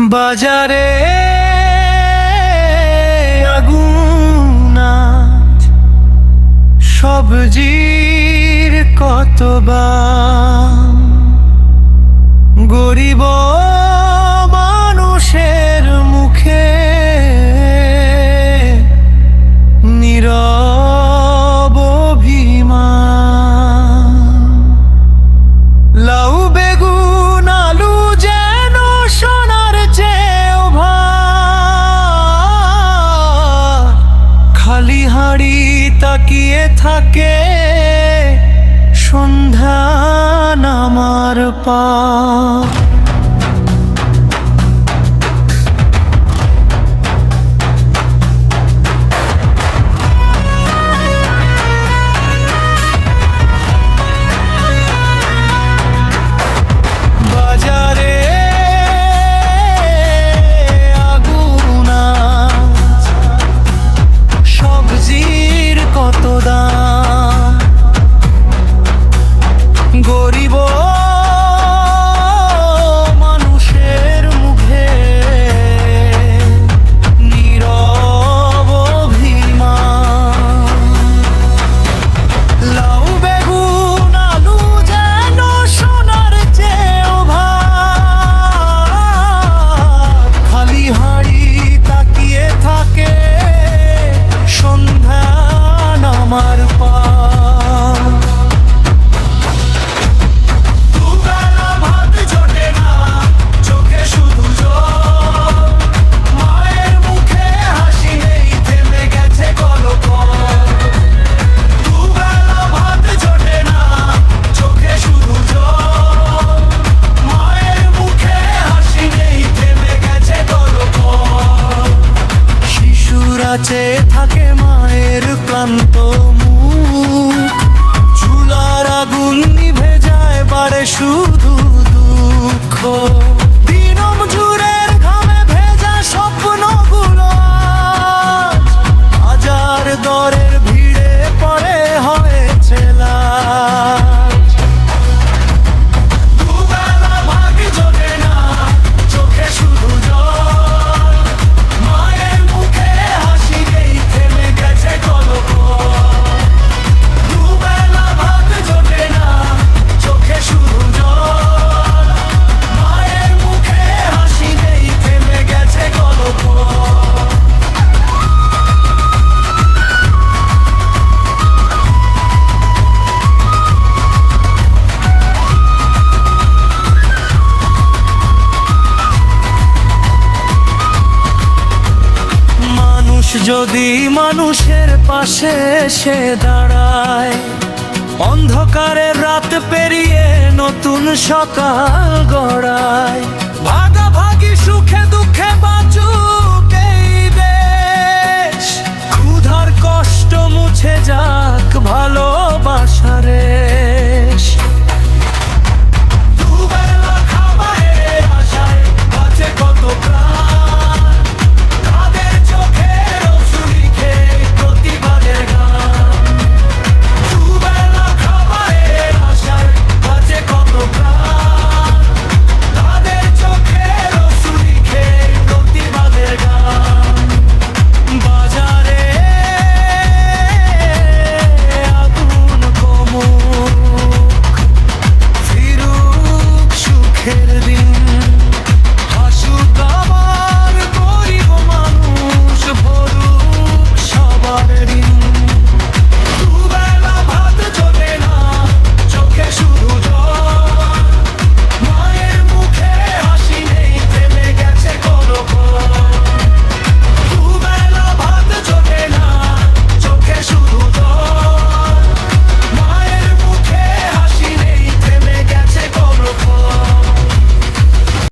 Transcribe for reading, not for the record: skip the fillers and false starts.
বাজারে আগুন আজ সবজির কত দাম, গরিব মানুষের মুখে নীরব অভিমান। লাউ বেগুন আলু যেন সোনার চেয়েও ভার, খালি হাঁড়ি তাকিয়ে থাকে সন্ধ্যা নামার পার। বাজারে আগুন আজ সবজির কত দাম, গরিব মানুষের মুখে নীরব অভিমান। লাউ বেগুন আলু যেন সোনার চেয়েও ভার, খালি হাঁড়ি তাকিয়ে থাকে সন্ধ্যা নামার পার। দুবেলা ভাত জোটে না, চোখে শুধু জল, মায়ের মুখে হাসি নেই, থেমে গেছে কলকল। দুবেলা ভাত জোটে না, চোখে শুধু জল, মায়ের মুখে হাসি নেই, থেমে গেছে কলকল। শিশুরা চেয়ে থাকে মায়ের ক্লান্ত মুখ, চুলার আগুন নিভে যায়, বাড়ে শুধু দুঃখ। দিনমজুরের ঘামে ভেজা স্বপ্নগুলো আজ হাজার দরের ভিড়ে পড়ে হয়েছে লাজ। দুবেলা ভাত জোটে না, চোখে শুধু জল, মায়ের মুখে হাসি নেই, থেমে গেছে কলকল। দুবেলা ভাত জোটে না, চোখে শুধু জল, মায়ের মুখে হাসি নেই, থেমে গেছে কলকল। মানুষ যদি মানুষের পাশে এসে দাঁড়ায়, অন্ধকারের রাত পেরিয়ে নতুন সকাল গড়ায়।